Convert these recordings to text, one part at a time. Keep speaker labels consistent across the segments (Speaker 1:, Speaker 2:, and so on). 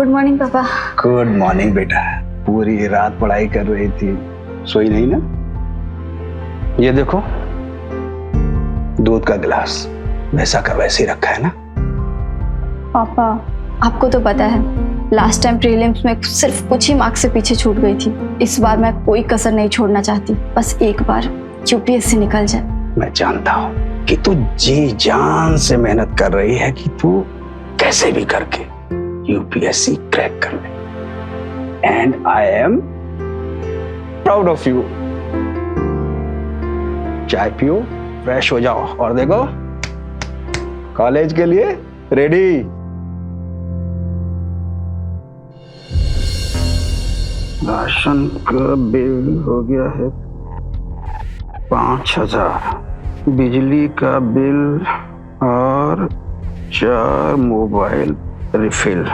Speaker 1: Good morning पापा।
Speaker 2: Good morning बेटा। पूरी रात पढ़ाई कर रही थी, सोई नहीं ना? ये देखो, दूध का गिलास वैसा का वैसे ही रखा है ना?
Speaker 1: पापा आपको तो पता है लास्ट टाइम प्रीलिम्स में सिर्फ कुछ ही मार्क्स से पीछे छूट गई थी। इस बार मैं कोई कसर नहीं छोड़ना चाहती, बस एक बार यूपीएससी निकल जाए।
Speaker 2: मैं जानता हूँ कि तू जी जान से मेहनत कर रही है कि तू कैसे भी करके यूपीएससी क्रैक कर ले। And I am proud of you. चाय पियो, फ्रेश हो जाओ और देखो कॉलेज के लिए रेडी। राशन का बिल हो गया है 5,000, बिजली का बिल और 4 मोबाइल रिफिल।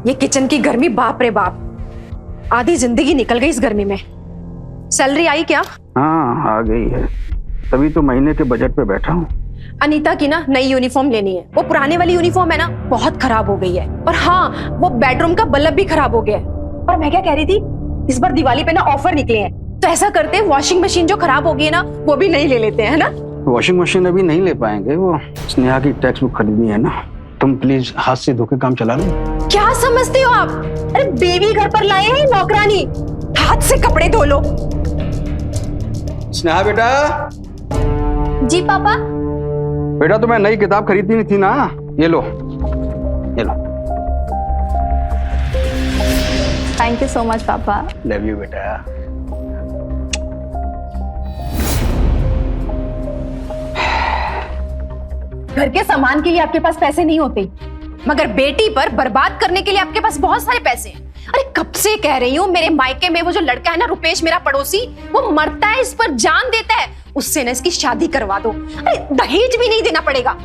Speaker 3: ये किचन की गर्मी, बाप रे बाप, आधी जिंदगी निकल गई इस गर्मी में। सैलरी आई क्या?
Speaker 2: हाँ आ गई है, तभी तो महीने के बजट पे बैठा हूँ।
Speaker 3: अनीता की ना नई यूनिफॉर्म लेनी है। वो पुराने वाली यूनिफॉर्म है ना, बहुत खराब हो गई है। और हाँ, वो बेडरूम का बल्ब भी खराब हो गया है। और मैं क्या कह रही थी, इस बार दिवाली पे ना ऑफर निकले हैं, तो ऐसा करते हैं वॉशिंग मशीन जो खराब हो गई है ना, वो भी नहीं ले लेते हैं, है ना?
Speaker 2: वॉशिंग मशीन अभी नहीं ले पाएंगे, वो स्नेहा की टेक्स्ट बुक खरीदनी है ना। तुम प्लीज हाथ से धो के काम चला लो।
Speaker 3: क्या समझते हो आप? अरे बेबी घर पर लाए हैं नौकरानी, हाथ से कपड़े धो लो।
Speaker 2: स्नेहा बेटा।
Speaker 1: जी पापा।
Speaker 2: बेटा तुम्हें नई किताब खरीदनी नहीं थी ना? ये लो, ये लो।
Speaker 1: थैंक यू सो मच पापा।
Speaker 2: लव यू बेटा।
Speaker 3: घर के सामान के लिए आपके पास पैसे नहीं होते, मगर बेटी पर बर्बाद करने के लिए आपके पास बहुत सारे पैसे हैं। अरे कब से कह रही हूँ, मेरे मायके में वो जो लड़का है ना रुपेश, मेरा पड़ोसी, वो मरता है इस पर जान देता है, उससे ना इसकी शादी करवा दो। अरे दहेज भी नहीं देना पड़ेगा।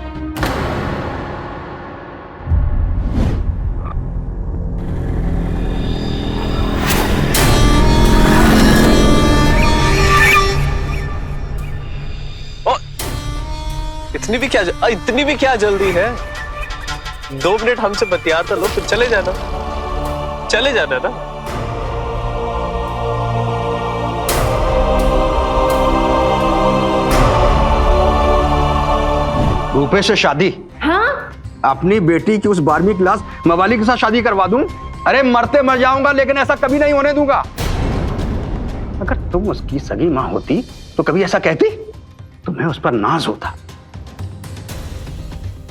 Speaker 4: इतनी भी क्या जल्दी है? 2 मिनट हमसे बतिया तो लो, फिर चले जाना ना।
Speaker 2: रुपेश से शादी?
Speaker 3: हाँ,
Speaker 2: अपनी बेटी की उस 12वीं क्लास मवाली के साथ शादी करवा दूं? अरे मरते मर जाऊंगा, लेकिन ऐसा कभी नहीं होने दूंगा। अगर तुम उसकी सगी मां होती तो कभी ऐसा कहती? तुम्हें उस पर नाज होता।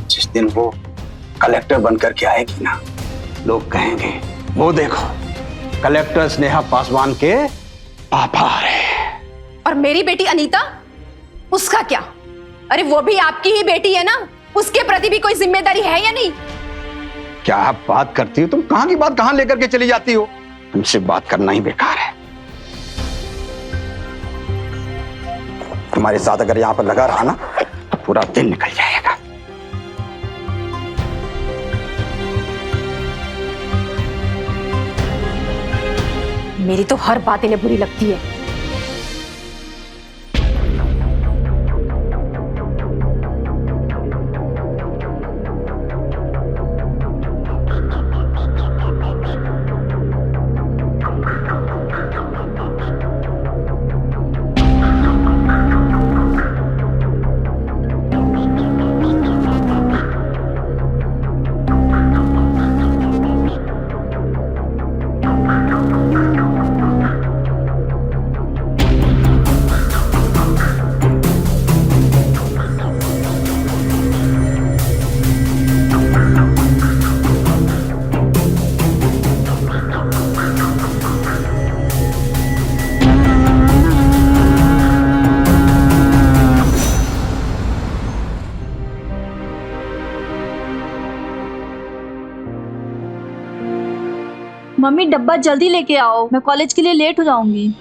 Speaker 2: जिस दिन वो कलेक्टर बनकर के आएगी ना, लोग कहेंगे वो देखो कलेक्टर स्नेहा पासवान के पापा आ रहे हैं।
Speaker 3: और मेरी बेटी अनीता, उसका क्या? अरे वो भी आपकी ही बेटी है ना, उसके प्रति भी कोई जिम्मेदारी है या नहीं?
Speaker 2: क्या आप बात करती हो? तुम कहां की बात कहां लेकर के चली जाती हो? तुमसे बात करना ही बेकार है। तुम्हारे साथ अगर यहां पर लगा रहा ना तो पूरा दिन निकल जाएगा।
Speaker 3: मेरी तो हर बात इन्हें बुरी लगती है।
Speaker 5: मम्मी डब्बा जल्दी लेके आओ, मैं कॉलेज के लिए लेट हो जाऊंगी।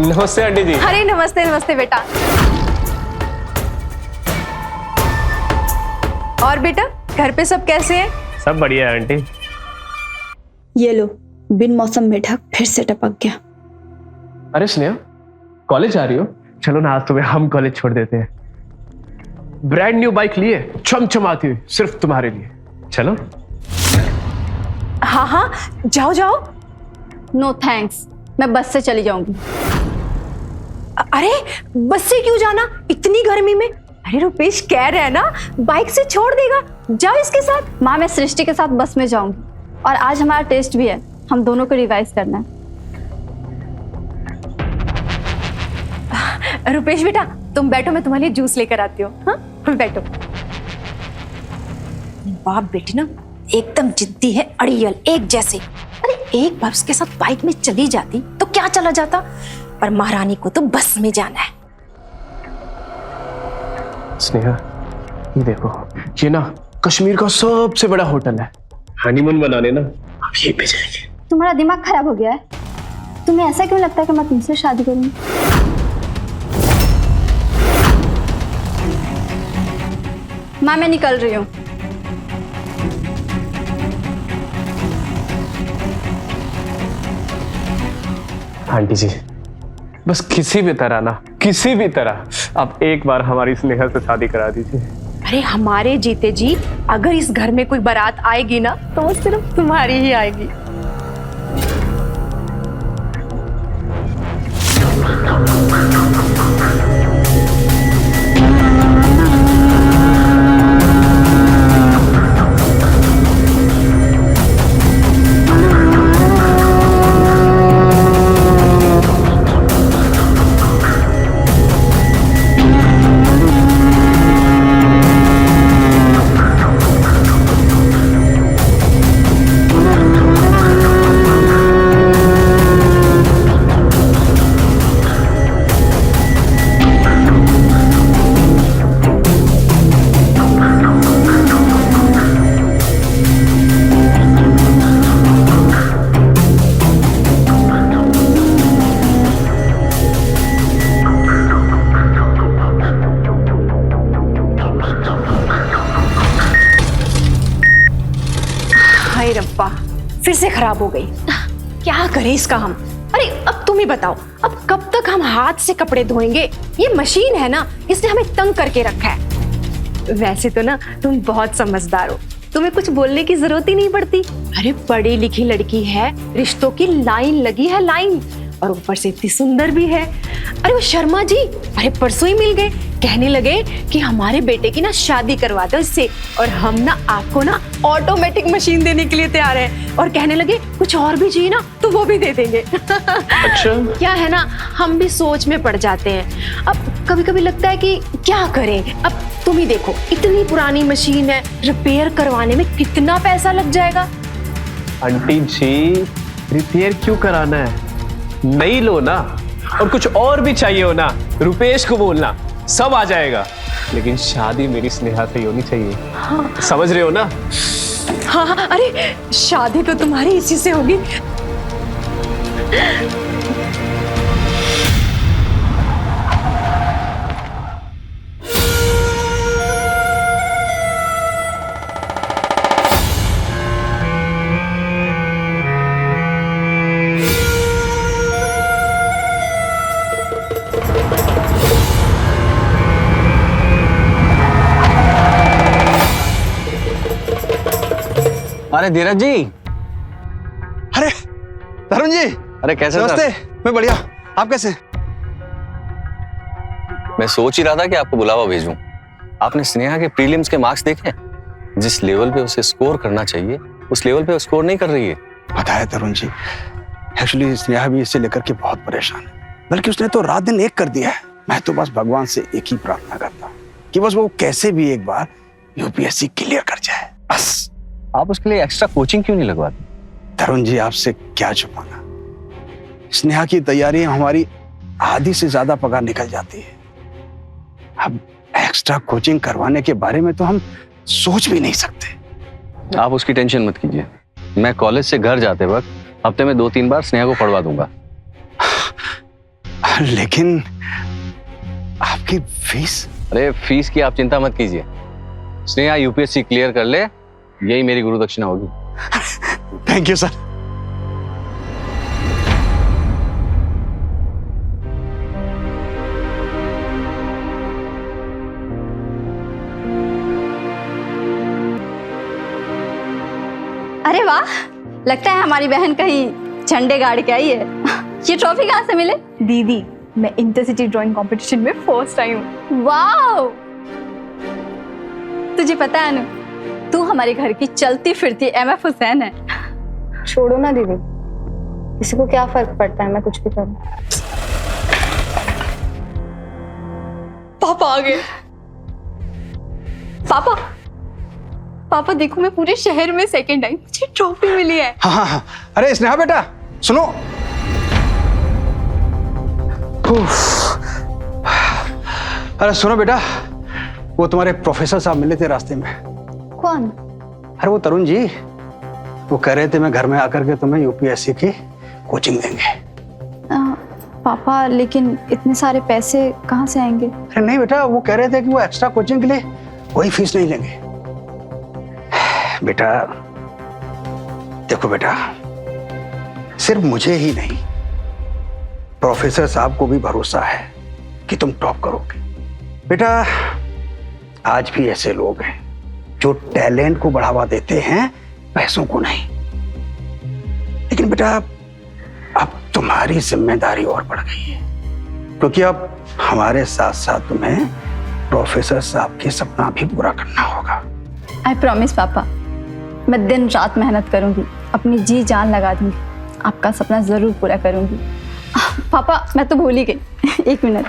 Speaker 4: नमस्ते आंटी जी।
Speaker 3: अरे नमस्ते नमस्ते बेटा। और बेटा घर पे सब कैसे हैं?
Speaker 4: सब बढ़िया है आंटी।
Speaker 1: ये लो, बिन मौसम मेढक फिर से टपक गया।
Speaker 4: अरे स्नेहा, कॉलेज आ रही हो? चलो ना, आज तुम्हें हम कॉलेज छोड़ देते हैं। ब्रांड न्यू बाइक लिए चमचमाती हुई सिर्फ तुम्हारे लिए। चलो।
Speaker 3: हाँ हाँ जाओ जाओ।
Speaker 1: नो थैंक्स, मैं बस से चली जाऊंगी।
Speaker 3: अरे बस से क्यों जाना इतनी गर्मी में? अरे रुपेश कह रहा है ना बाइक से छोड़ देगा, जाओ इसके साथ।
Speaker 1: माँ, मैं सृष्टि के साथ बस में जाऊंगी और आज हमारा टेस्ट भी है, हम दोनों को रिवाइज करना है।
Speaker 3: रुपेश बेटा तुम बैठो, मैं तुम्हारे लिए जूस लेकर आती हूँ। हाँ बैठो। बाप बेटी ना एकदम जिद्दी है, अड़ियल एक जैसे। अरे एक बार उसके साथ बाइक में चली जाती तो क्या चला जाता, पर महारानी को तो बस में जाना है।
Speaker 4: स्नेहा ये देखो, ये ना कश्मीर का सबसे बड़ा होटल है। हनीमून बनाने ना अब यहीं पे जाएंगे।
Speaker 1: तुम्हारा दिमाग खराब हो गया है? तुम्हें ऐसा क्यों लगता है कि मैं तुमसे शादी करूंगी? माँ, मैं निकल रही हूँ।
Speaker 4: आंटी जी बस किसी भी तरह ना, किसी भी तरह आप एक बार हमारी स्नेहा से शादी करा दीजिए।
Speaker 3: अरे हमारे जीते जी अगर इस घर में कोई बारात आएगी ना तो वो सिर्फ तुम्हारी ही आएगी। हाय रब्बा, फिर से खराब हो गई। क्या करें इसका हम? अरे अब तुम ही बताओ, अब कब तक हम हाथ से कपड़े धोएंगे? ये मशीन है ना, इसने हमें तंग करके रखा है। वैसे तो ना तुम बहुत समझदार हो, तुम्हें कुछ बोलने की जरूरत ही नहीं पड़ती। अरे पढ़ी लिखी लड़की है, रिश्तों की लाइन लगी है, लाइन, और ऊपर से इतनी सुंदर भी है। अरे वो शर्मा जी अरे परसों ही मिल गए, कहने लगे कि हमारे बेटे की ना शादी करवा दो इससे, और हम ना आपको ना ऑटोमेटिक मशीन देने के लिए तैयार हैं, और कहने लगे कुछ और भी चाहिए ना तो वो भी दे देंगे।
Speaker 4: अच्छा
Speaker 3: क्या है ना, हम भी सोच में पड़ जाते हैं। अब कभी कभी लगता है कि क्या करें। अब तुम ही देखो, इतनी पुरानी मशीन है, रिपेयर करवाने में कितना पैसा लग जाएगा।
Speaker 4: आंटी जी रिपेयर क्यों कराना है, नई लो ना, और कुछ और भी चाहिए हो ना रुपेश को बोलना, सब आ जाएगा। लेकिन शादी मेरी स्नेहा से ही होनी चाहिए।
Speaker 3: हाँ।
Speaker 4: समझ रहे हो ना?
Speaker 3: हाँ हाँ, अरे शादी तो तुम्हारी इसी से होगी।
Speaker 6: अरे धीरज जी।
Speaker 7: अरे तरुण जी,
Speaker 6: अरे कैसे
Speaker 7: नमस्ते।
Speaker 6: सर?
Speaker 7: मैं बढ़िया, आप कैसे?
Speaker 6: मैं सोच ही रहा था कि आपको बुलावा भेजूं। आपने स्नेहा के प्रीलिम्स के मार्क्स देखे? जिस लेवल पे उसे स्कोर करना चाहिए उस लेवल पे स्कोर नहीं कर रही है।
Speaker 7: पता है तरुण जी, एक्चुअली स्नेहा भी इससे लेकर के बहुत परेशान है, बल्कि उसने तो रात दिन एक कर दिया है। मैं तो बस भगवान से एक ही प्रार्थना करता हूँ कि बस वो कैसे भी एक बार यूपीएससी क्लियर कर जाए, बस।
Speaker 6: आप उसके लिए एक्स्ट्रा कोचिंग क्यों नहीं लगवाते?
Speaker 7: तरुण जी, आपसे क्या छुपाना, स्नेहा की तैयारी हमारी आधी से ज्यादा पगार निकल जाती है। अब एक्स्ट्रा कोचिंग करवाने के बारे में तो हम सोच भी नहीं सकते।
Speaker 6: आप उसकी टेंशन मत कीजिए, मैं कॉलेज से घर जाते वक्त हफ्ते में 2-3 बार स्नेहा को पढ़वा दूंगा।
Speaker 7: लेकिन आपकी फीस?
Speaker 6: अरे फीस की आप चिंता मत कीजिए, स्नेहा यूपीएससी क्लियर कर ले, यही मेरी गुरु दक्षिणा होगी।
Speaker 7: Thank you sir.
Speaker 1: अरे वाह, लगता है हमारी बहन कहीं झंडे गाड़ के आई है। ये ट्रॉफी कहाँ से मिले?
Speaker 3: दीदी, मैं इंटरसिटी ड्राइंग कंपटीशन में फर्स्ट आई हूँ।
Speaker 1: वाओ! तुझे पता है अनु, तू हमारे घर की चलती फिरती MF हुसैन है।
Speaker 8: छोड़ो ना दीदी, किसी को क्या फर्क पड़ता है मैं कुछ भी करूं।
Speaker 1: पापा आ गए। पापा, पापा देखो, मैं पूरे शहर में सेकंड आई, मुझे ट्रॉफी मिली है।
Speaker 7: हाँ हाँ हाँ। अरे स्नेहा बेटा सुनो। अरे सुनो बेटा, वो तुम्हारे प्रोफेसर साहब मिले थे रास्ते में।
Speaker 1: कौन?
Speaker 7: अरे वो तरुण जी, वो कह रहे थे मैं घर में आकर के तुम्हें यूपीएससी की कोचिंग देंगे।
Speaker 1: पापा लेकिन इतने सारे पैसे कहाँ से आएंगे?
Speaker 7: अरे नहीं बेटा, वो कह रहे थे कि वो एक्स्ट्रा कोचिंग के लिए कोई फीस नहीं लेंगे। बेटा देखो बेटा, सिर्फ मुझे ही नहीं, प्रोफेसर साहब को भी भरोसा है कि तुम टॉप करोगे। बेटा आज भी ऐसे लोग हैं जो टैलेंट को बढ़ावा देते हैं, पैसों को नहीं। लेकिन बेटा अब तुम्हारी जिम्मेदारी और बढ़ गई है, क्योंकि अब हमारे साथ साथ तुम्हें प्रोफेसर साहब के सपना भी पूरा करना होगा।
Speaker 1: आई प्रॉमिस पापा, मैं दिन रात मेहनत करूंगी, अपनी जी जान लगा दूंगी, आपका सपना जरूर पूरा करूंगी। पापा मैं तो भूल ही गई। एक मिनट,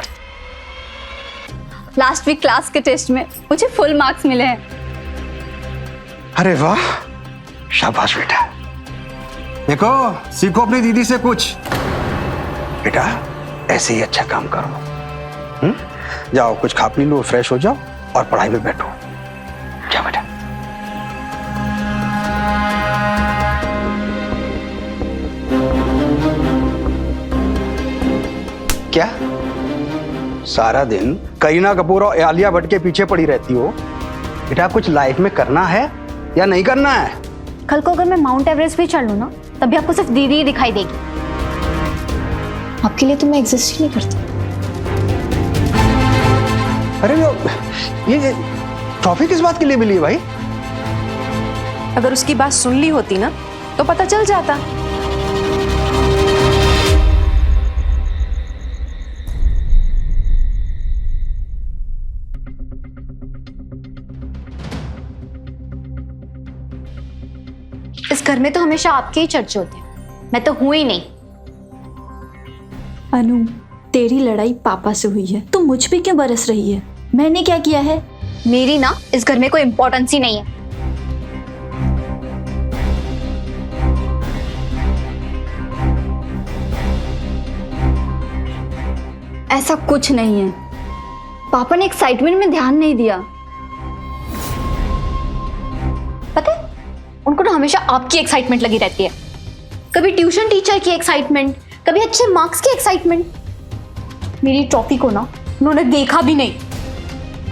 Speaker 1: लास्ट वीक क्लास के टेस्ट में मुझे फुल मार्क्स मिले हैं।
Speaker 7: अरे वाह, शाबाश बेटा। देखो सीखो अपनी दीदी से कुछ। बेटा ऐसे ही अच्छा काम करो। जाओ कुछ खा पी लो, फ्रेश हो जाओ और पढ़ाई में बैठो। क्या बेटा? क्या सारा दिन करीना कपूर और आलिया भट्ट के पीछे पड़ी रहती हो? बेटा कुछ लाइफ में करना है या नहीं करना है?
Speaker 8: कल को अगर मैं माउंट एवरेस्ट भी चढ़ लूं ना, तभी आपको सिर्फ दीदी ही दिखाई देगी। आपके लिए तो मैं एग्जिस्ट ही नहीं करती।
Speaker 7: अरे ये ट्रॉफी किस बात के लिए मिली है भाई?
Speaker 3: अगर उसकी बात सुन ली होती ना तो पता चल जाता।
Speaker 8: इस घर में तो हमेशा आपके ही चर्चे होते हैं, मैं तो हूं ही नहीं।
Speaker 5: अनु, तेरी लड़ाई पापा से हुई है, तुम मुझ पे क्यों बरस रही है? मैंने क्या किया है?
Speaker 8: मेरी ना इस घर में कोई इंपॉर्टेंस ही नहीं है।
Speaker 1: ऐसा कुछ नहीं है, पापा ने एक्साइटमेंट में ध्यान नहीं दिया।
Speaker 8: पता है, उनको ना हमेशा आपकी एक्साइटमेंट लगी रहती है। कभी ट्यूशन टीचर की एक्साइटमेंट, कभी अच्छे मार्क्स की एक्साइटमेंट। मेरी ट्रॉफी को ना उन्होंने देखा भी नहीं।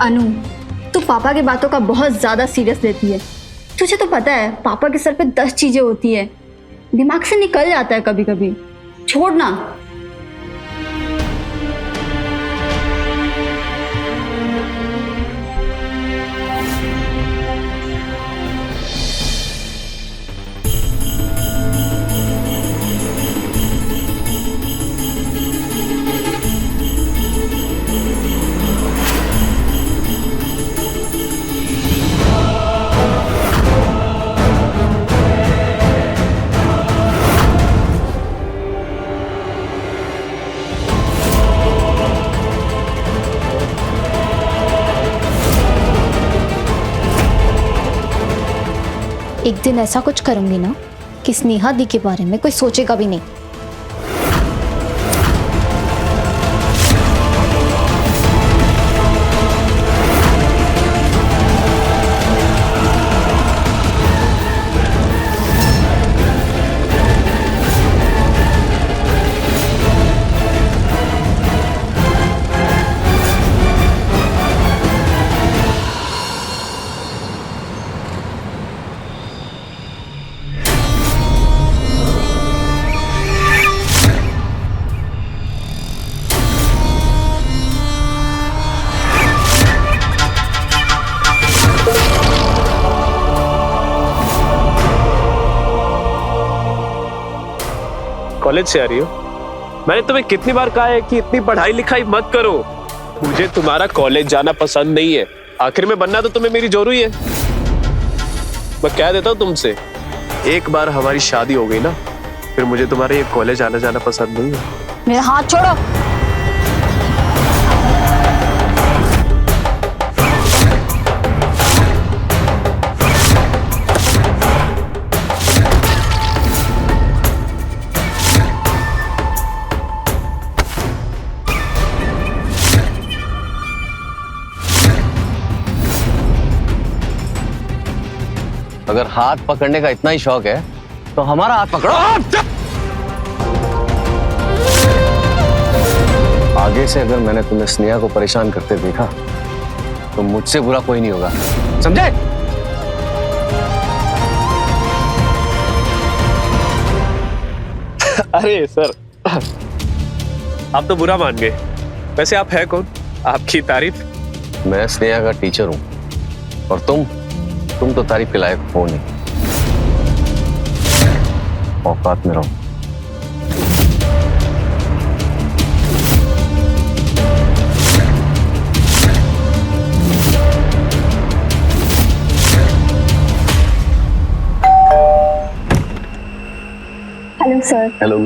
Speaker 1: अनु, तू पापा की बातों का बहुत ज्यादा सीरियस लेती है। तुझे तो पता है पापा के सर पे 10 चीजें होती है, दिमाग से निकल जाता है कभी कभी। छोड़ ना।
Speaker 8: एक दिन ऐसा कुछ करूंगी ना कि स्नेहा दी के बारे में कोई सोचेगा भी नहीं।
Speaker 4: कॉलेज से आ रही हो? मैंने तुम्हें कितनी बार कहा है कि इतनी पढ़ाई लिखाई मत करो। मुझे तुम्हारा कॉलेज जाना पसंद नहीं है। आखिर में बनना तो तुम्हें मेरी जरूरी है। मैं कह देता हूँ तुमसे, एक बार हमारी शादी हो गई ना, फिर मुझे तुम्हारे ये कॉलेज आना जाना पसंद नहीं है।
Speaker 1: मेरा हाथ छोड़ो।
Speaker 6: अगर हाथ पकड़ने का इतना ही शौक है तो हमारा हाथ पकड़ो। आगे से अगर मैंने तुम्हें स्नेहा को परेशान करते देखा तो मुझसे बुरा कोई नहीं होगा, समझे?
Speaker 4: अरे सर, आप तो बुरा मान गए। वैसे आप है कौन? आपकी तारीफ।
Speaker 6: मैं स्नेहा का टीचर हूं और तुम तो तारीफ के लायक हो नहीं। औकात में रहो।
Speaker 1: Hello sir.
Speaker 6: Hello.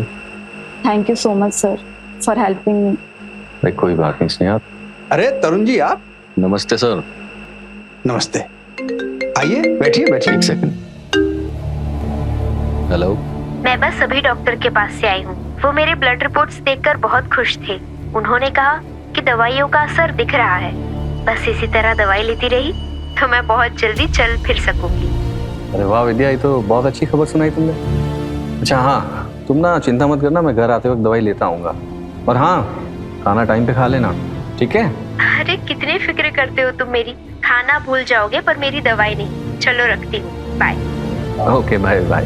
Speaker 1: Thank you so much sir for helping me.
Speaker 6: भाई कोई बात नहीं स्नेहा।
Speaker 7: अरे तरुण जी आप।
Speaker 6: नमस्ते सर।
Speaker 7: नमस्ते, आइए बैठिए बैठिए।
Speaker 6: एक सेकंड। हेलो।
Speaker 9: मैं बस अभी डॉक्टर के पास से आई हूँ। वो मेरे ब्लड रिपोर्ट्स देखकर बहुत खुश थे। उन्होंने कहा कि दवाइयों का असर दिख रहा है। बस इसी तरह दवाई लेती रही तो मैं बहुत जल्दी चल फिर सकूंगी।
Speaker 6: अरे वाह विद्या, ये तो बहुत अच्छी खबर सुनाई तुमने। अच्छा हाँ, तुम ना चिंता मत करना, मैं घर आते वक्त दवाई लेता आऊंगा। और हाँ, खाना टाइम पे खा लेना, ठीक है?
Speaker 9: अरे कितनी फिक्र करते हो तुम मेरी। खाना भूल जाओगे पर मेरी दवाई नहीं। चलो रखती हूँ, bye.
Speaker 6: Okay bye bye.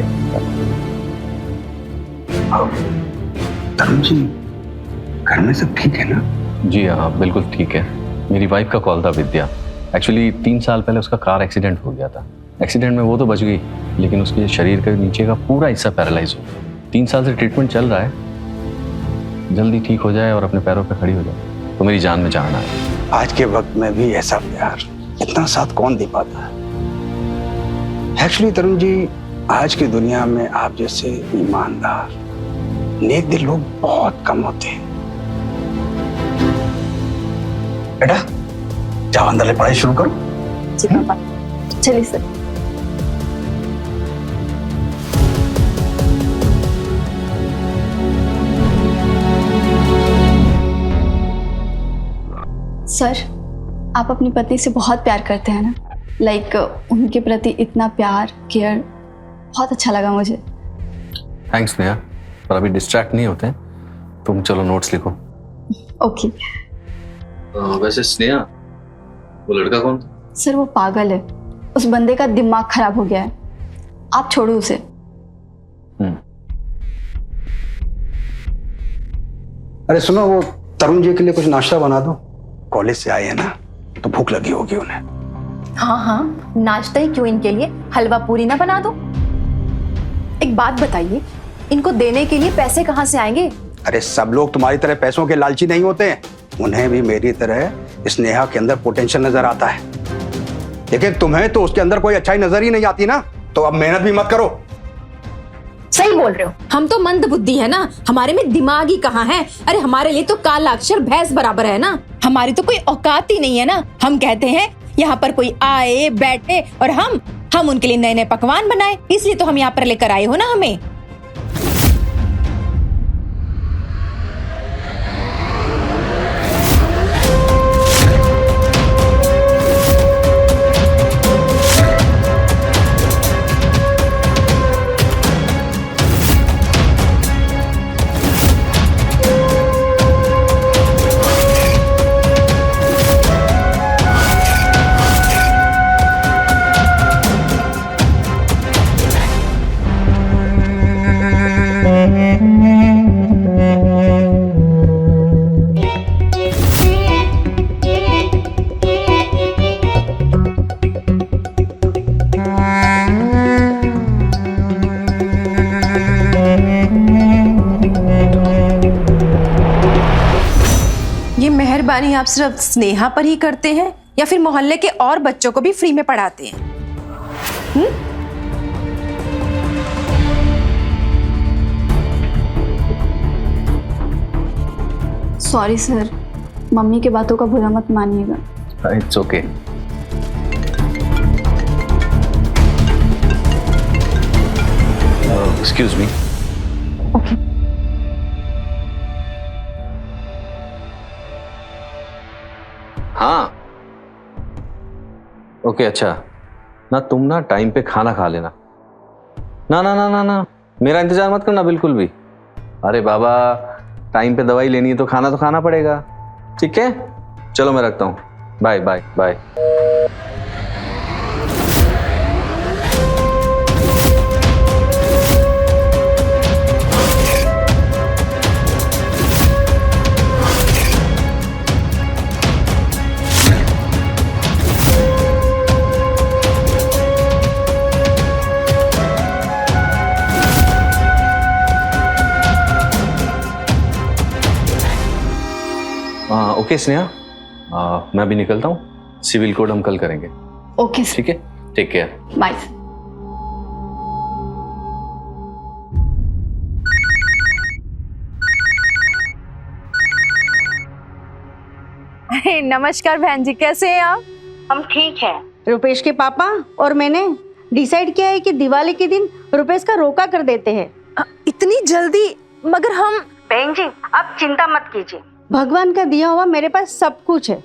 Speaker 2: Tarun ji, घर में सब ठीक है ना?
Speaker 6: जी हाँ बिल्कुल ठीक है। मेरी वाइफ का कॉल था विद्या। एक्चुअली 3 साल पहले उसका कार एक्सीडेंट हो गया था। एक्सीडेंट में वो तो बच गई, लेकिन उसके शरीर के नीचे का पूरा हिस्सा पैरालाइज हो गया। 3 साल से ट्रीटमेंट चल रहा है। जल्दी ठीक हो जाए और अपने पैरों पे खड़ी हो जाए तो मेरी जान में जान आए।
Speaker 7: आज के वक्त में भी ऐसा प्यार, इतना साथ कौन दे पाता है? एक्चुअली तरुण जी, आज की दुनिया में आप जैसे ईमानदार, नेक दिल लोग बहुत कम होते हैं। बेटा जाओ अंदर ले पढ़ाई शुरू करो।
Speaker 1: जी पापा, चलिए सर। सर, आप अपनी पत्नी से बहुत प्यार करते हैं ना? लाइक उनके प्रति इतना प्यार, केयर, बहुत अच्छा लगा मुझे।
Speaker 6: थैंक्स नेहा, पर अभी डिस्ट्रैक्ट नहीं होते। तुम चलो नोट्स लिखो।
Speaker 1: ओके।
Speaker 6: वैसे स्नेहा, वो लड़का कौन था?
Speaker 1: सर वो पागल है, उस बंदे का दिमाग खराब हो गया है। आप छोड़ो उसे।
Speaker 7: अरे सुनो, वो तरुण जी के लिए कुछ नाश्ता बना दो। कॉलेज से आए हैं ना, तो भूख लगी होगी उन्हें।
Speaker 3: हाँ हाँ, नाश्ता ही क्यों, इनके लिए हलवा पूरी ना बना दो। एक बात बताइए, इनको देने के लिए पैसे कहाँ से आएंगे?
Speaker 7: अरे सब लोग तुम्हारी तरह पैसों के लालची नहीं होते हैं। उन्हें भी मेरी तरह स्नेहा के अंदर पोटेंशियल नजर आता है, लेकिन तुम्हें तो उसके अंदर कोई अच्छाई नजर ही नहीं आती ना। तो अब मेहनत भी मत करो।
Speaker 3: सही बोल रहे हो। हम तो मंद बुद्धि है ना, हमारे में दिमाग ही कहाँ है। अरे हमारे लिए तो काला अक्षर भैंस बराबर है ना। हमारी तो कोई औकात ही नहीं है ना। हम कहते हैं यहाँ पर कोई आए बैठे और हम उनके लिए नए नए पकवान बनाए, इसलिए तो हम यहाँ पर लेकर आए हो ना हमें। मेहरबानी आप सिर्फ स्नेहा पर ही करते हैं या फिर मोहल्ले के और बच्चों को भी फ्री में पढ़ाते हैं?
Speaker 1: सॉरी सर, मम्मी की बातों का बुरा मत मानिएगा।
Speaker 6: It's okay. Excuse me.
Speaker 1: Okay.
Speaker 6: हाँ ओके अच्छा ना, तुम ना टाइम पे खाना खा लेना। ना ना ना ना ना, मेरा इंतजार मत करना बिल्कुल भी। अरे बाबा, टाइम पे दवाई लेनी है तो खाना पड़ेगा। ठीक है, चलो मैं रखता हूँ। Bye bye bye. Okay Sneha, मैं अभी निकलता हूँ। सिविल कोड हम कल करेंगे।
Speaker 1: Okay sir.
Speaker 6: ठीक है, टेक केयर।
Speaker 1: बाय।
Speaker 3: नमस्कार बहन जी, कैसे हैं आप?
Speaker 10: हम ठीक है। रुपेश के पापा और मैंने डिसाइड किया है कि दिवाली के दिन रुपेश का रोका कर देते हैं।
Speaker 3: इतनी जल्दी? मगर हम
Speaker 10: बहन जी आप चिंता मत कीजिए, भगवान का दिया हुआ मेरे पास सब कुछ है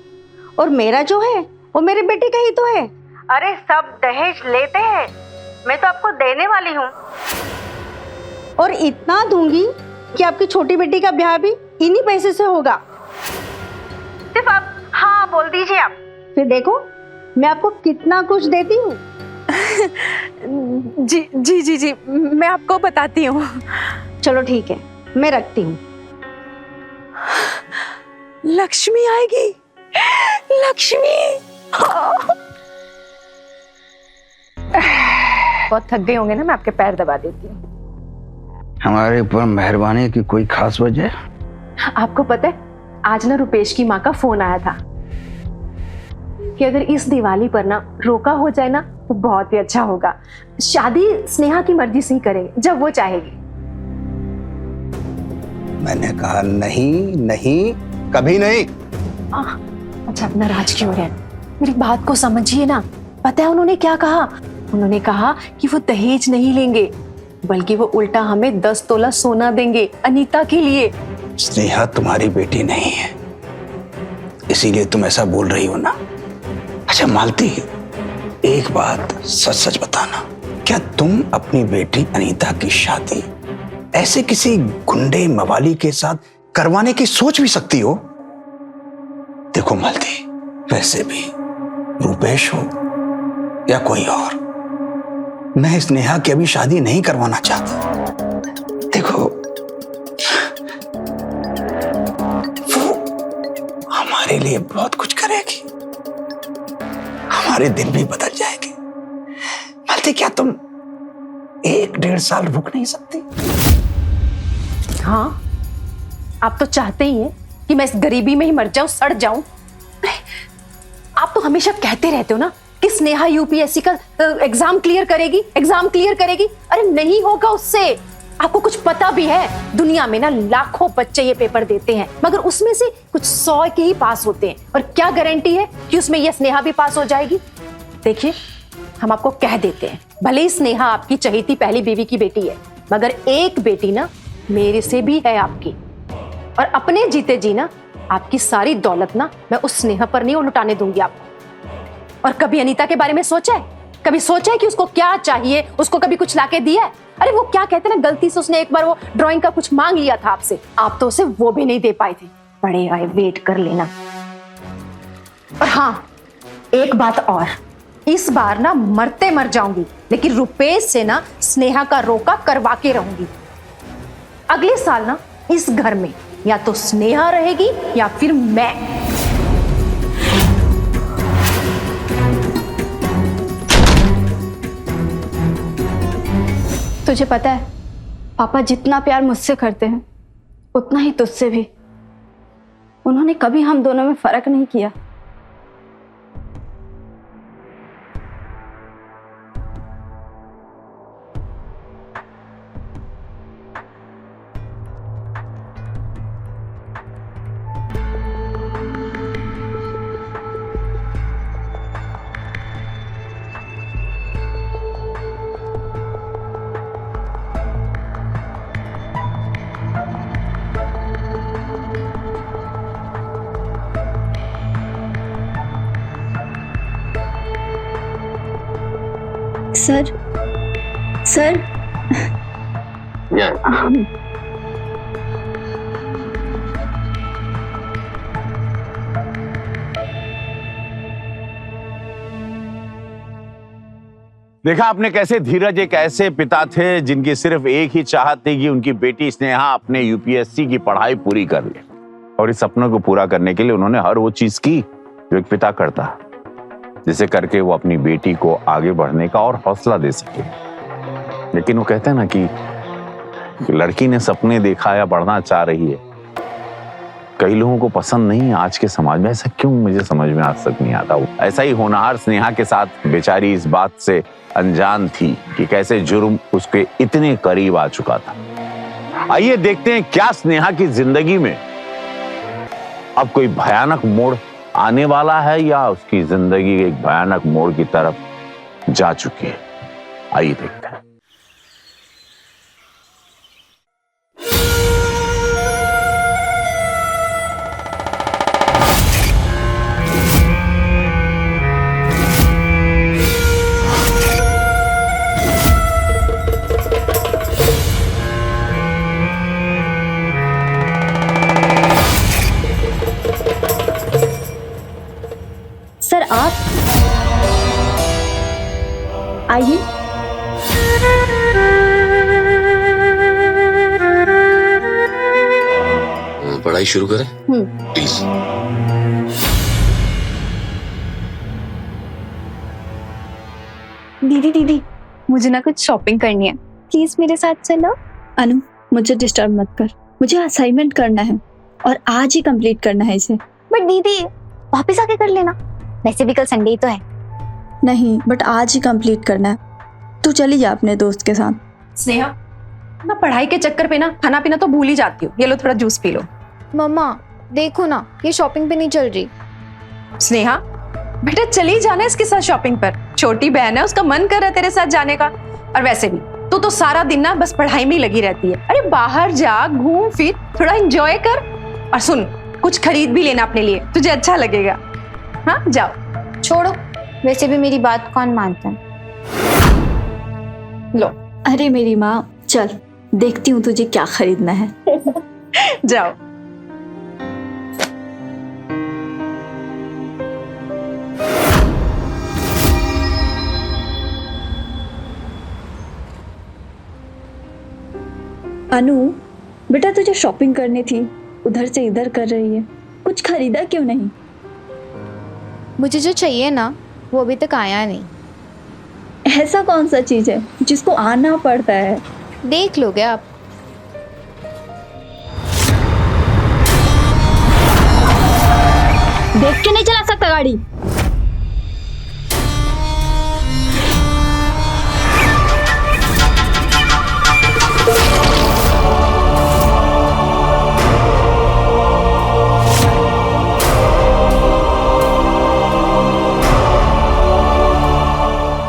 Speaker 10: और मेरा जो है वो मेरे बेटे का ही तो है। अरे सब दहेज लेते हैं, मैं तो आपको देने वाली हूँ और इतना दूंगी कि आपकी छोटी बेटी का ब्याह भी इन्हीं पैसे से होगा। सिर्फ आप हाँ बोल दीजिए आप, फिर देखो मैं आपको कितना कुछ देती हूँ।
Speaker 3: जी जी जी जी, मैं आपको बताती हूँ।
Speaker 10: चलो ठीक है, मैं रखती हूँ।
Speaker 3: लक्ष्मी आएगी, लक्ष्मी। बहुत थक गए होंगे ना, मैं आपके पैर दबा देती हूँ।
Speaker 7: हमारे ऊपर मेहरबानी की कोई खास वजह?
Speaker 3: आपको पता है, आज ना रुपेश की माँ का फोन आया था कि अगर इस दिवाली पर ना रोका हो जाए ना तो बहुत ही अच्छा होगा। शादी स्नेहा की मर्जी से ही करेंगे, जब वो चाहेगी।
Speaker 7: मैंने कहा नहीं नहीं, कभी नहीं।
Speaker 3: अच्छा, आप नाराज क्यों हैं? मेरी बात को समझिए ना। पता है उन्होंने क्या कहा? उन्होंने कहा कि वो दहेज नहीं लेंगे, बल्कि वो उल्टा हमें 10 तोला सोना देंगे अनीता के लिए।
Speaker 7: स्नेहा तुम्हारी बेटी नहीं है, इसीलिए तुम ऐसा बोल रही हो ना। अच्छा मालती, एक बात सच सच बताना, क्या तुम अपनी बेटी अनीता की शादी ऐसे किसी गुंडे मवाली के साथ करवाने की सोच भी सकती हो? देखो मालती, वैसे भी रुपेश हो या कोई और, मैं स्नेहा की अभी शादी नहीं करवाना चाहता। देखो वो हमारे लिए बहुत कुछ करेगी, हमारे दिन भी बदल जाएंगे। मालती, क्या तुम 1-1.5 साल रुक नहीं सकती?
Speaker 3: हाँ, आप तो चाहते ही हैं कि मैं इस गरीबी में ही मर जाऊं, सड़ जाऊं। आप तो हमेशा कहते रहते हो ना कि स्नेहा यूपीएससी का एग्जाम क्लियर करेगी। अरे नहीं होगा उससे। आपको कुछ पता भी है? दुनिया में ना लाखों बच्चे ये पेपर देते हैं, मगर उसमें से कुछ 100 के ही पास होते हैं। और क्या गारंटी है कि उसमें ये स्नेहा भी पास हो जाएगी? देखिए, हम आपको कह देते हैं, भले ही स्नेहा आपकी चहेती पहली बीवी की बेटी है, मगर एक बेटी ना मेरे से भी है आपकी। और अपने जीते जी ना आपकी सारी दौलत ना मैं उस स्नेहा पर नहीं लुटाने दूंगी आपको। और कभी अनीता के बारे में सोचा है? कभी सोचा है कि उसको क्या चाहिए? उसको कभी कुछ लाके दिया है? अरे वो क्या कहते हैं ना, गलती से उसने एक बार वो ड्राइंग का कुछ मांग लिया था आपसे, आप तो उसे वो भी नहीं दे पाए थे। बड़े आए, वेट कर लेना। और हाँ, एक बात और, इस बार ना मरते मर जाऊंगी, लेकिन रुपेश से ना स्नेहा का रोका करवा के रहूंगी। अगले साल ना इस घर में या तो स्नेहा रहेगी या फिर मैं।
Speaker 1: तुझे पता है, पापा जितना प्यार मुझसे करते हैं उतना ही तुझसे भी। उन्होंने कभी हम दोनों में फर्क नहीं किया। सर सर
Speaker 7: देखा आपने कैसे धीरज एक ऐसे पिता थे जिनकी सिर्फ एक ही चाहत थी कि उनकी बेटी स्नेहा अपने यूपीएससी की पढ़ाई पूरी कर ले, और इस सपनों को पूरा करने के लिए उन्होंने हर वो चीज की जो एक पिता करता, जिसे करके वो अपनी बेटी को आगे बढ़ने का और हौसला दे सके। लेकिन वो कहते हैं ना कि लड़की ने सपने देखा या बढ़ना चाह रही है, कई लोगों को पसंद नहीं आज के समाज में। ऐसा क्यों, मुझे समझ में आज तक नहीं आता। ऐसा ही होनहार स्नेहा के साथ बेचारी इस बात से अनजान थी कि कैसे जुर्म उसके इतने करीब आ चुका था। आइए देखते हैं क्या स्नेहा की जिंदगी में अब कोई भयानक मोड़ आने वाला है या उसकी जिंदगी एक भयानक मोड़ की तरफ जा चुकी है। आइए देखते हैं।
Speaker 5: सर आप आइए।
Speaker 11: पढ़ाई शुरू करें प्लीज।
Speaker 8: दीदी मुझे ना कुछ शॉपिंग करनी है, प्लीज मेरे साथ चलो।
Speaker 5: अनु मुझे डिस्टर्ब मत कर, मुझे असाइनमेंट करना है और आज ही कंप्लीट करना है इसे।
Speaker 8: बट दीदी वापस आके कर लेना, वैसे भी कल संडे ही तो है।
Speaker 5: नहीं बट आज ही कंप्लीट करना है। तू चली जा अपने दोस्त के साथ।
Speaker 3: स्नेहा ना पढ़ाई के चक्कर पे ना खाना पीना तो भूल ही जाती हूँ। ये लो थोड़ा जूस पी लो।
Speaker 8: मम्मा देखो ना, ये शॉपिंग पे नहीं चल रही।
Speaker 3: स्नेहा बेटा चली जाना इसके साथ शॉपिंग पर, छोटी बहन है, उसका मन कर रहा है तेरे साथ जाने का। और वैसे भी तू तो सारा दिन ना बस पढ़ाई में ही लगी रहती है। अरे बाहर जा, घूम फिर, थोड़ा एंजॉय कर। और सुन, कुछ खरीद भी लेना अपने लिए, तुझे अच्छा लगेगा। हाँ जाओ।
Speaker 8: छोड़ो, वैसे भी मेरी बात कौन मानता है।
Speaker 3: लो।
Speaker 5: अरे मेरी माँ, चल देखती हूँ तुझे क्या खरीदना है।
Speaker 3: जाओ।
Speaker 5: अनु बेटा तुझे शॉपिंग करनी थी, उधर से इधर कर रही है, कुछ खरीदा क्यों नहीं?
Speaker 8: मुझे जो चाहिए ना वो अभी तक आया नहीं।
Speaker 5: ऐसा कौन सा चीज है जिसको आना पड़ता है?
Speaker 8: देख लोगे आप।
Speaker 5: देख के नहीं चला सकता गाड़ी।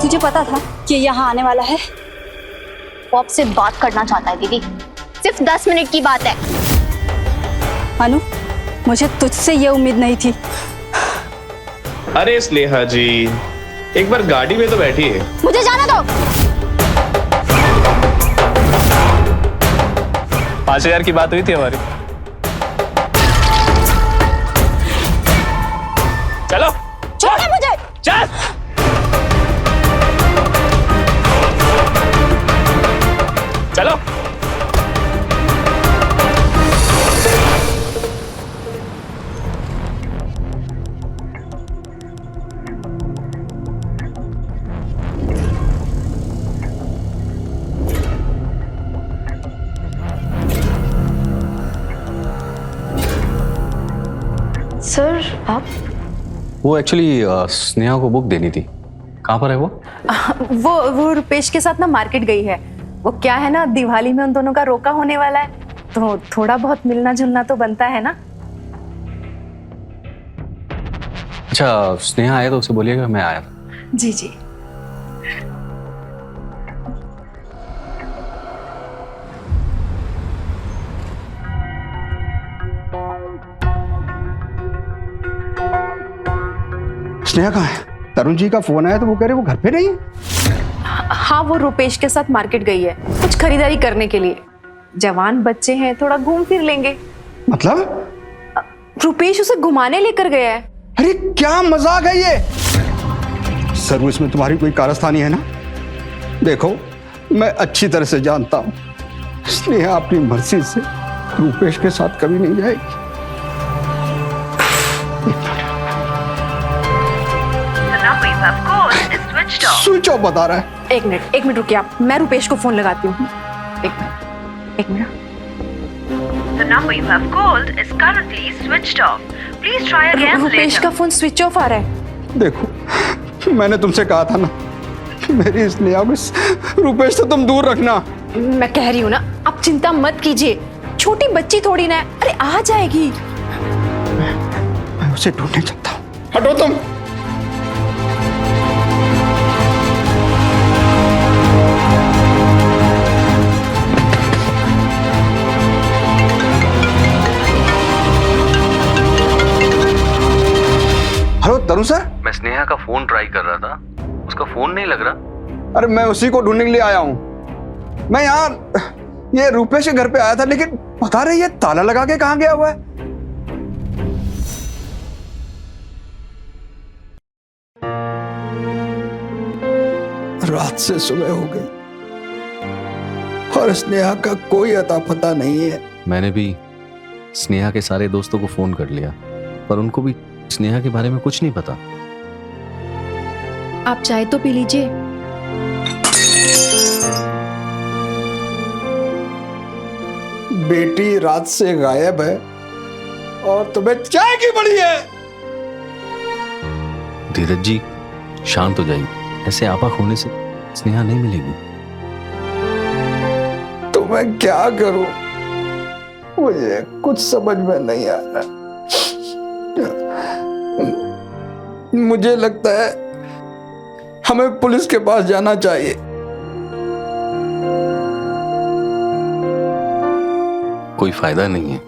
Speaker 8: तुझे पता था
Speaker 5: कि यहाँ आने वाला है?
Speaker 8: वो आपसे बात करना चाहता है दीदी, सिर्फ 10 मिनट की बात है।
Speaker 1: अनु मुझे तुझसे ये उम्मीद नहीं थी।
Speaker 4: अरे स्नेहा जी, एक बार गाड़ी में तो बैठिए।
Speaker 8: मुझे जाना दो।
Speaker 4: 5,000 की बात हुई थी हमारी। चलो
Speaker 8: छोड़ो मुझे।
Speaker 4: चल। चलो।
Speaker 1: सर आप?
Speaker 6: वो एक्चुअली स्नेहा को बुक देनी थी। कहाँ पर है वो?
Speaker 3: वो रुपेश के साथ ना मार्केट गई है। वो क्या है ना, दिवाली में उन दोनों का रोका होने वाला है, तो थोड़ा बहुत मिलना जुलना तो बनता है ना।
Speaker 6: अच्छा, स्नेहा आया तो उसे बोलिएगा मैं आया।
Speaker 3: जी जी।
Speaker 7: स्नेहा कहाँ है? तरुण जी का फोन आया तो वो कह रहे वो घर पे नहीं है।
Speaker 3: हाँ, वो रुपेश के साथ मार्केट गई है कुछ खरीदारी करने के लिए। जवान बच्चे हैं, थोड़ा घूम फिर लेंगे।
Speaker 7: मतलब?
Speaker 3: रुपेश उसे घुमाने लेकर गया है।
Speaker 7: अरे क्या मजाक है ये? सर इसमें तुम्हारी कोई कारस्तानी है ना? देखो मैं अच्छी तरह से जानता हूं स्नेहा अपनी मर्जी से रुपेश के साथ कभी नहीं जाएगी। स्विच ऑफ बता रहा है।
Speaker 3: एक मिनट रुकिए आप, मैं रुपेश को फोन लगाती हूँ। एक minute.
Speaker 9: The number you have called is currently switched off. Please try again
Speaker 3: Rupesh
Speaker 9: later.
Speaker 3: का फोन स्विच ऑफ आ रहा है।
Speaker 7: देखो मैंने तुमसे कहा था ना, मेरी स्नेहा को रुपेश से तुम दूर रखना।
Speaker 3: मैं कह रही हूँ ना, आप चिंता मत कीजिए, छोटी बच्ची थोड़ी ना है, अरे आ जाएगी।
Speaker 7: मैं उसे ढूंढने चलता हूँ। हटो तुम। हेलो तरुण सर।
Speaker 6: मैं स्नेहा का फोन ट्राई कर रहा था, उसका फोन नहीं लग रहा।
Speaker 7: अरे मैं उसी को ढूंढने के लिए आया हूँ। मैं यहाँ ये रुपेश के घर पे आया था, लेकिन पता नहीं ये ताला लगा के कहाँ गया हुआ है। रात से सुबह हो गई और स्नेहा का कोई अता पता नहीं है।
Speaker 6: मैंने भी स्नेहा के सारे दोस्तों को फोन कर लिया, पर उनको भी स्नेहा के बारे में कुछ नहीं पता।
Speaker 5: आप चाय तो पी लीजिए।
Speaker 7: बेटी रात से गायब है और तुम्हें चाय की पड़ी है।
Speaker 6: धीरज जी शांत हो जाइए, ऐसे आपा खोने से स्नेहा नहीं मिलेगी।
Speaker 7: तो मैं क्या करूं? मुझे कुछ समझ में नहीं आ रहा। मुझे लगता है हमें पुलिस के पास जाना चाहिए।
Speaker 6: कोई फायदा नहीं है,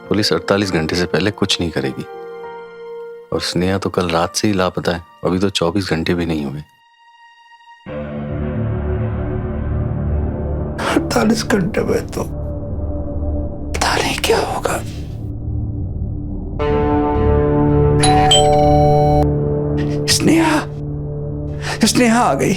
Speaker 6: पुलिस 48 घंटे से पहले कुछ नहीं करेगी। और स्नेहा तो कल रात से ही लापता है, अभी तो 24 घंटे भी नहीं हुए।
Speaker 7: 48 घंटे में तो पता नहीं क्या होगा। स्नेहा आ गई।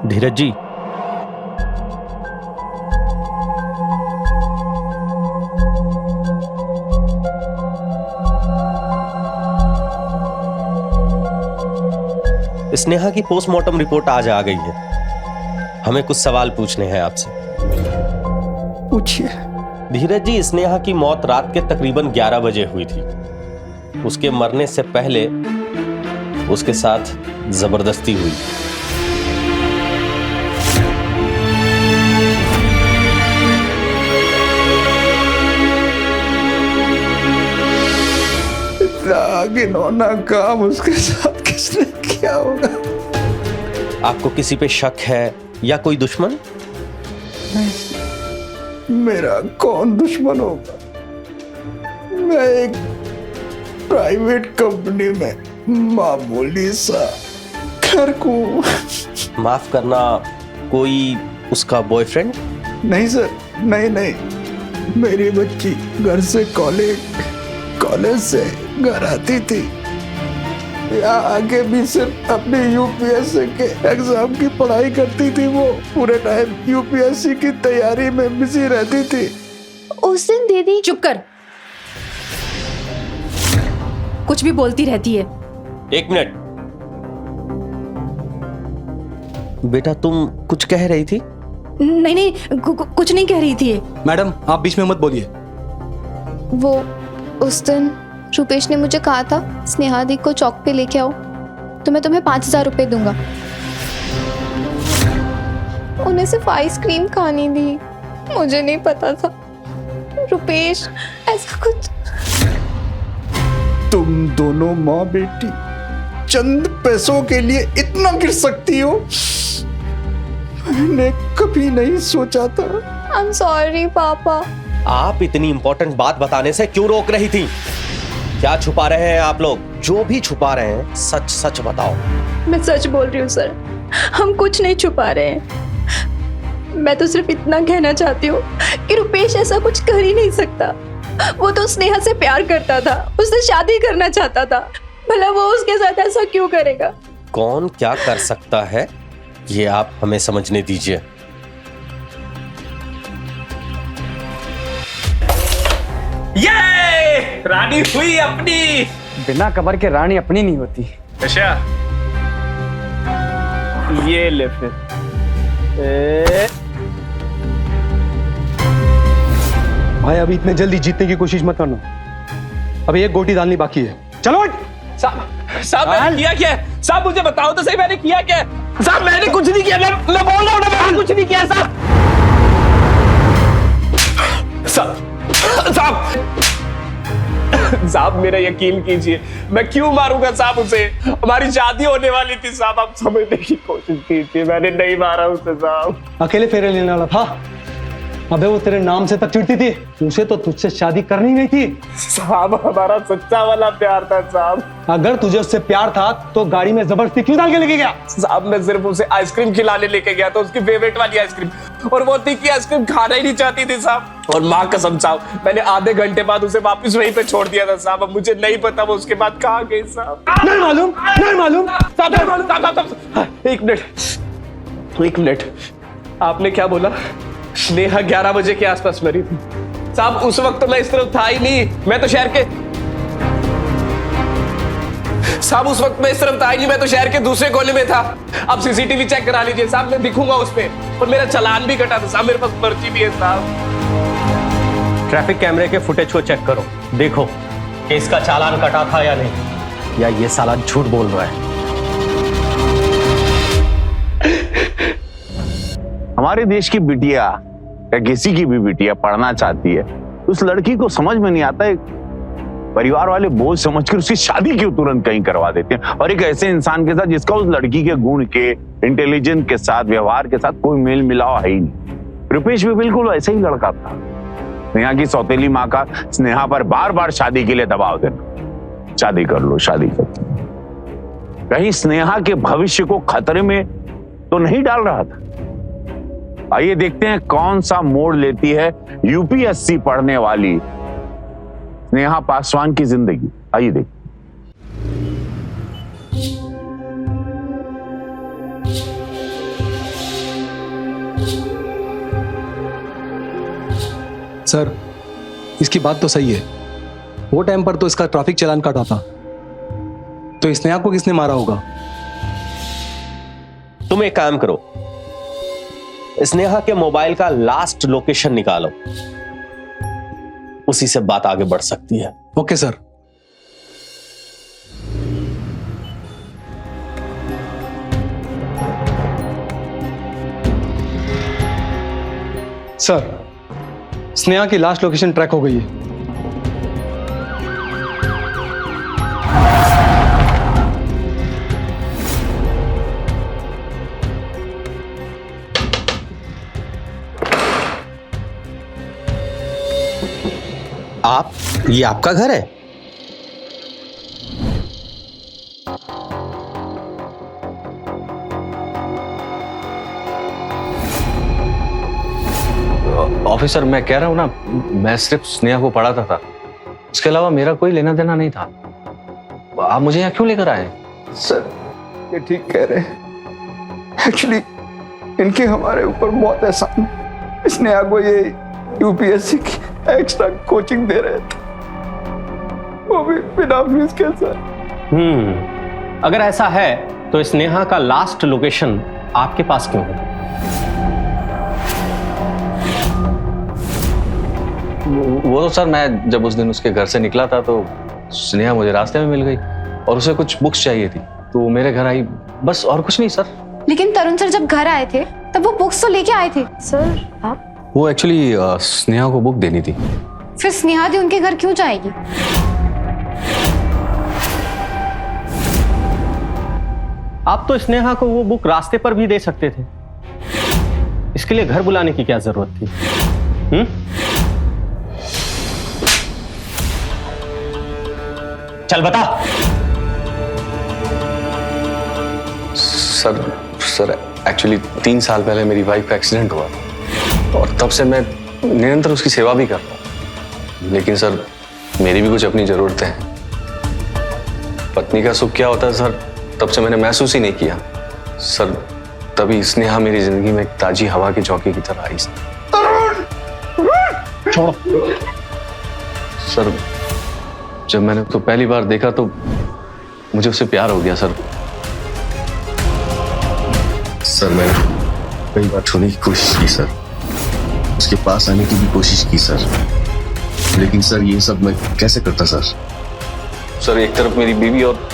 Speaker 12: धीरज जी, स्नेहा की पोस्टमार्टम रिपोर्ट आज आ गई है। हमें कुछ सवाल पूछने हैं आपसे।
Speaker 7: पूछिए।
Speaker 12: धीरज जी, स्नेहा की मौत रात के तकरीबन 11 बजे हुई थी। उसके मरने से पहले उसके साथ जबरदस्ती हुई।
Speaker 7: घिनौना काम उसके साथ किसने किया होगा?
Speaker 12: आपको किसी पे शक है या कोई दुश्मन?
Speaker 7: मेरा कौन दुश्मन होगा? मैं एक प्राइवेट कंपनी में मामूली सा क्लर्क हूँ।
Speaker 12: माफ करना, कोई उसका बॉयफ्रेंड?
Speaker 7: नहीं सर, नहीं। मेरी बच्ची घर से कॉलेज, कॉलेज से घर आती थी, यहाँ आके भी सिर्फ अपने यूपीएससी के एग्जाम की पढ़ाई करती थी। वो पूरे टाइम यूपीएससी की तैयारी में बिजी रहती थी।
Speaker 8: उस दिन दीदी।
Speaker 3: चुप कर, कुछ भी बोलती रहती है।
Speaker 12: एक मिनट बेटा, तुम कुछ कह रही थी?
Speaker 3: नहीं नहीं, कुछ नहीं कह रही थी।
Speaker 13: मैडम आप बीच में मत बोलिए।
Speaker 8: वो उस दिन रुपेश ने मुझे कहा था स्नेहा दी को चौक पे लेके आओ तो मैं तुम्हें 5,000 रुपए दूंगा। उन्हें सिर्फ आइसक्रीम खानी थी, मुझे नहीं पता था रुपेश ऐसा कुछ।
Speaker 7: तुम दोनों माँ बेटी चंद पैसों के लिए इतना गिर सकती हो, मैंने कभी नहीं सोचा था।
Speaker 8: आई एम सॉरी पापा।
Speaker 12: आप इतनी इंपॉर्टेंट बात बताने से क्यों रोक रही थी? क्या छुपा रहे हैं आप लोग? जो भी छुपा रहे हैं सच सच बताओ।
Speaker 5: मैं सच बोल रही हूँ सर, हम कुछ नहीं छुपा रहे हैं। मैं तो सिर्फ इतना कहना चाहती हूँ कि रुपेश ऐसा कुछ कर ही नहीं सकता। वो तो स्नेहा से प्यार करता था, उससे शादी करना चाहता था, भला वो उसके साथ ऐसा क्यों करेगा?
Speaker 12: कौन क्या कर सकता है ये आप हमें समझने दीजिए।
Speaker 4: ये रानी हुई अपनी।
Speaker 13: बिना कबर के रानी अपनी नहीं होती।
Speaker 4: अच्छा, ये ले फिर।
Speaker 13: भाई अभी इतने जल्दी जीतने की कोशिश मत करना, अभी एक गोटी डालनी बाकी है। चलो
Speaker 4: साहब मैंने किया क्या है? साहब मुझे बताओ तो सही, मैंने किया क्या है? साहब मैंने कुछ नहीं किया, मैं बोल रहा हूँ ना, मैंने कुछ नहीं किया साहब। साहब मेरा यकीन कीजिए, मैं क्यों मारूंगा साहब उसे? हमारी शादी होने वाली थी साहब, आप समझने की कोशिश कीजिए, मैंने नहीं मारा उसे साहब।
Speaker 13: अकेले फेरे लेने वाला था। अबे वो तेरे नाम से तक चिढ़ती थी, उसे तो तुझसे शादी करनी नहीं थी।
Speaker 4: साहब हमारा सच्चा वाला प्यार था साहब।
Speaker 13: अगर तुझे उससे प्यार था तो गाड़ी में जबरदस्ती क्यों डाल के लेके गया?
Speaker 4: साहब मैं सिर्फ उसे आइसक्रीम खिलाने लेके गया था, उसकी फेवरेट वाली आइसक्रीम, और वो थी कि आइसक्रीम खाना ही नहीं चाहती थी साहब। और माँ कसम साहब, मैंने आधे घंटे बाद उसे वापस वहीं पे छोड़ दिया था साहब। अब मुझे नहीं पता वो उसके बाद कहाँ गई साहब।
Speaker 13: नहीं मालूम, नहीं मालूम
Speaker 4: साहब, नहीं मालूम साहब। एक मिनट, आपने क्या बोला? स्नेहा 11 बजे के आसपास मरी थी साहब। उस वक्त तो मैं इस तरफ था ही नहीं, मैं तो शहर के साहब, उस वक्त मैं इस तरफ था ही नहीं, मैं तो शहर के दूसरे कोने में था। आप सीसीटीवी चेक करा लीजिए साहब, मैं दिखूंगा उस पे, और मेरा चालान भी कटा था साहब, मेरे पास पर्ची भी है साहब।
Speaker 12: ट्रैफिक कैमरे के फुटेज को चेक करो, देखो कि इसका चालान कटा था या नहीं, या ये साला झूठ बोल रहा है।
Speaker 14: हमारे देश की बिटिया या किसी की भी बिटिया पढ़ना चाहती है, उस लड़की को समझ में नहीं आता है, परिवार वाले बोझ समझकर उसकी शादी क्यों तुरंत कहीं करवा देते हैं, और एक ऐसे इंसान के साथ जिसका उस लड़की के गुण के, इंटेलिजेंस के साथ, व्यवहार के साथ कोई मेल मिलाव है ही नहीं। रुपेश भी बिल्कुल ऐसा ही लड़का था। स्नेहा की सौतेली माँ का स्नेहा पर बार बार शादी के लिए दबाव देना, शादी कर लो, शादी कर लो। कहीं स्नेहा के भविष्य को खतरे में तो नहीं डाल रहा था। आइए देखते हैं कौन सा मोड़ लेती है यूपीएससी पढ़ने वाली स्नेहा पासवान की जिंदगी। आइए देखते।
Speaker 13: सर इसकी बात तो सही है, वो टाइम पर तो इसका ट्रैफिक चालान काटा था, तो स्नेहा को किसने मारा होगा?
Speaker 12: तुम एक काम करो, स्नेहा के मोबाइल का लास्ट लोकेशन निकालो, उसी से बात आगे बढ़ सकती है।
Speaker 13: Okay sir. सर स्नेहा की लास्ट लोकेशन ट्रैक हो गई है।
Speaker 12: ये आपका घर है?
Speaker 6: ऑफिसर, मैं कह रहा हूँ ना, मैं सिर्फ स्नेहा को पढ़ाता था, उसके अलावा मेरा कोई लेना देना नहीं था। आप मुझे यहाँ क्यों लेकर आए?
Speaker 7: सर ये ठीक कह रहे हैं। एक्चुअली इनके हमारे ऊपर बहुत एहसान है। स्नेहा को ये यूपीएससी की एक्स्ट्रा कोचिंग दे रहे थे, वो भी बिना फीस के सर।
Speaker 12: अगर ऐसा है तो स्नेहा का लास्ट लोकेशन आपके पास क्यों है?
Speaker 6: वो तो सर, मैं जब उस दिन उसके घर से निकला था तो स्नेहा मुझे रास्ते में मिल गई और उसे कुछ बुक्स चाहिए थी, तो वो मेरे घर आई, बस और कुछ नहीं सर।
Speaker 8: लेकिन तरुण सर जब घर आए थे तब वो बुक्स तो लेके आए थे। सर आप?
Speaker 6: वो एक्चुअली स्नेहा को बुक देनी थी।
Speaker 8: फिर स्नेहा दी उनके घर क्यों जाएगी?
Speaker 12: आप तो स्नेहा को वो बुक रास्ते पर भी दे सकते थे, इसके लिए घर बुलाने की क्या जरूरत थी? चल बता।
Speaker 6: सर एक्चुअली 3 साल पहले मेरी वाइफ का एक्सीडेंट हुआ और तब से मैं निरंतर उसकी सेवा भी कर रहा हूँ। लेकिन सर मेरी भी कुछ अपनी जरूरतें हैं। पत्नी का सुख क्या होता है सर, तब से मैंने महसूस ही नहीं किया। सर तभी स्नेहा मेरी जिंदगी में एक ताजी हवा की चौकी की तरह आई।
Speaker 12: छोड़ो।
Speaker 6: सर जब मैंने उसको पहली बार देखा तो मुझे उससे प्यार हो गया सर।
Speaker 11: सर मैंने कई बार छूने की कोशिश की सर, उसके पास आने की भी कोशिश की सर, लेकिन सर ये सब मैं कैसे करता सर?
Speaker 6: सर एक तरफ मेरी बीवी और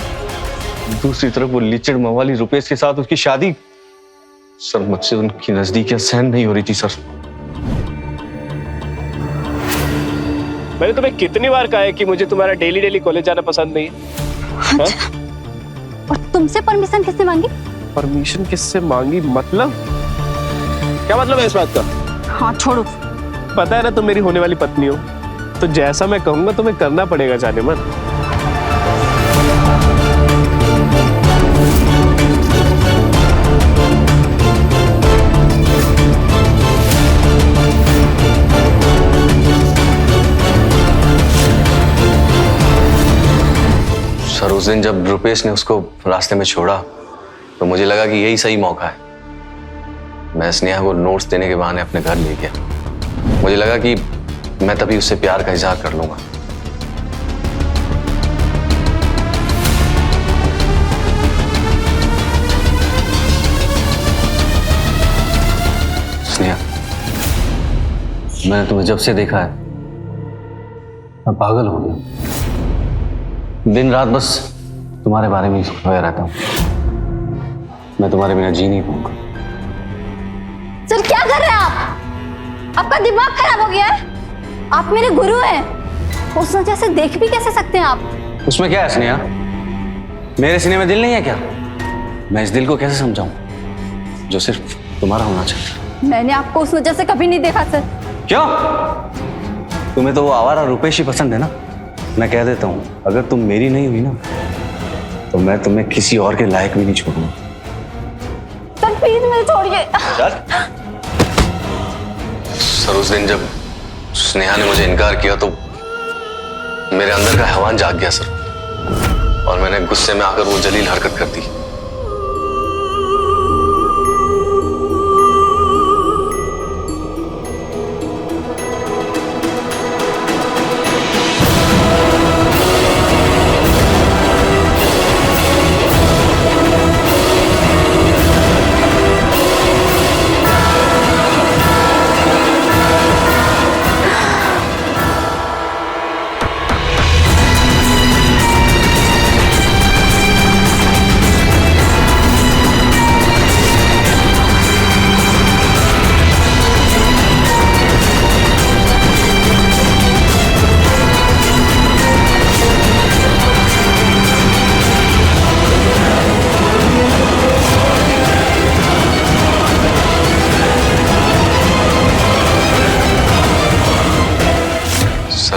Speaker 6: दूसरी तरफ वो लीचड़ मवाली रुपेश के साथ उसकी शादी। सर मुझसे उनकी नजदीकियां सहन नहीं हो रही थी सर।
Speaker 4: मैंने तुम्हें कितनी बार कहा है कि मुझे तुम्हारा डेली कॉलेज जाना पसंद नहीं है?
Speaker 8: अच्छा। और तुमसे परमिशन किसने मांगी?
Speaker 4: परमिशन किससे मांगी मतलब? क्या मतलब है इस बात का?
Speaker 8: हाँ छोड़ो।
Speaker 4: पता है ना तुम मेरी होने वाली पत्नी हो, तो जैसा मैं कहूंगा तुम्हें करना पड़ेगा, जाने मन।
Speaker 6: सर उस दिन जब रुपेश ने उसको रास्ते में छोड़ा तो मुझे लगा कि यही सही मौका है। मैं स्नेहा को नोट्स देने के बहाने अपने घर ले गया। मुझे लगा कि मैं तभी उससे प्यार का इजहार कर लूंगा। स्नेहा, मैंने तुम्हें जब से देखा है मैं पागल हो गया। दिन रात बस तुम्हारे बारे में ही सोचता रहता हूँ। मैं तुम्हारे बिना जी नहीं पाऊंगा।
Speaker 8: सर क्या कर रहे हैं आप? आपका दिमाग खराब हो गया है? आप मेरे गुरु हैं, उस वजह से देख भी कैसे सकते हैं आप?
Speaker 6: उसमें क्या है स्नेहा? मेरे सीने में दिल नहीं है क्या? मैं इस दिल को कैसे समझाऊं जो सिर्फ तुम्हारा होना चाहिए?
Speaker 8: मैंने आपको उस वजह से कभी नहीं देखा सर।
Speaker 6: क्यों? तुम्हें तो वो आवारा रुपेश ही पसंद है ना? मैं कह देता हूँ, अगर तुम मेरी नहीं हुई ना तो मैं तुम्हें किसी और के लायक भी नहीं छोड़ूंगा।
Speaker 8: सर प्लीज मुझे छोड़िए।
Speaker 6: सर उस दिन जब स्नेहा ने मुझे इनकार किया तो मेरे अंदर का हैवान जाग गया सर, और मैंने गुस्से में आकर वो जलील हरकत कर दी।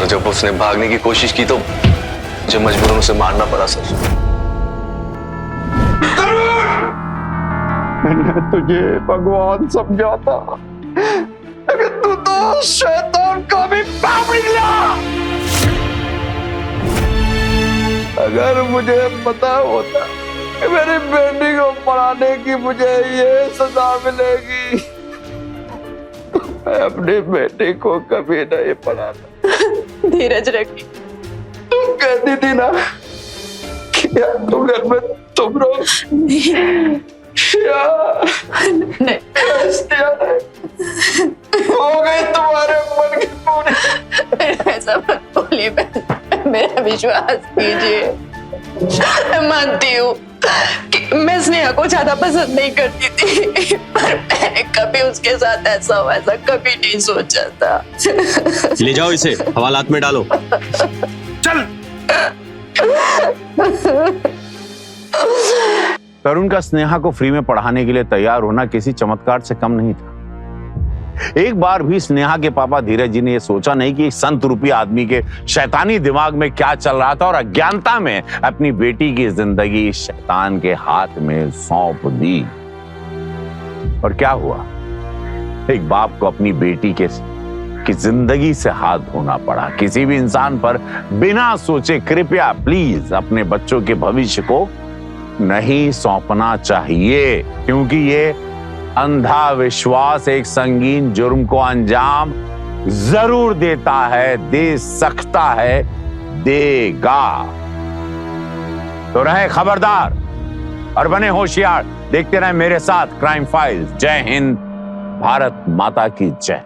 Speaker 6: जब उसने भागने की कोशिश की तो मुझे मजबूरन उसे मारना पड़ा सर।
Speaker 7: मैंने तुझे भगवान समझा था, लेकिन तू तो शैतान का भी बाप निकला। अगर मुझे पता होता कि मेरी बेटी को पढ़ाने की मुझे ये सजा मिलेगी तो मैं अपनी बेटी को कभी नहीं पढ़ाता।
Speaker 5: धीरज रखिए।
Speaker 7: तुम कहती थी ना कि तुम घर में तुम रहो। हो गई तुम्हारे मन की पूरी।
Speaker 5: ऐसा मत बोलिए, मेरा विश्वास कीजिए। मैं मानती हूँ कि मैं स्नेहा को ज्यादा पसंद नहीं करती थी, पर मैंने कभी उसके साथ ऐसा वैसा कभी नहीं सोचा था।
Speaker 12: ले जाओ इसे, हवालात में डालो।
Speaker 7: चल। तरुण का स्नेहा को फ्री में पढ़ाने के लिए तैयार होना किसी चमत्कार से कम नहीं था। एक बार भी स्नेहा के पापा धीरज जी ने यह सोचा नहीं कि संत रूपी आदमी के शैतानी दिमाग में क्या चल रहा था और अज्ञानता में अपनी बेटी की जिंदगी शैतान के हाथ में सौंप दी। और क्या हुआ, एक बाप को अपनी बेटी की जिंदगी से हाथ धोना पड़ा। किसी भी इंसान पर बिना सोचे कृपया प्लीज अपने बच्चों के भविष्य को नहीं सौंपना चाहिए, क्योंकि ये अंधा विश्वास एक संगीन जुर्म को अंजाम जरूर देता है, दे सकता है, देगा। तो रहे खबरदार और बने होशियार। देखते रहे मेरे साथ क्राइम फाइल्स। जय हिंद, भारत माता की जय।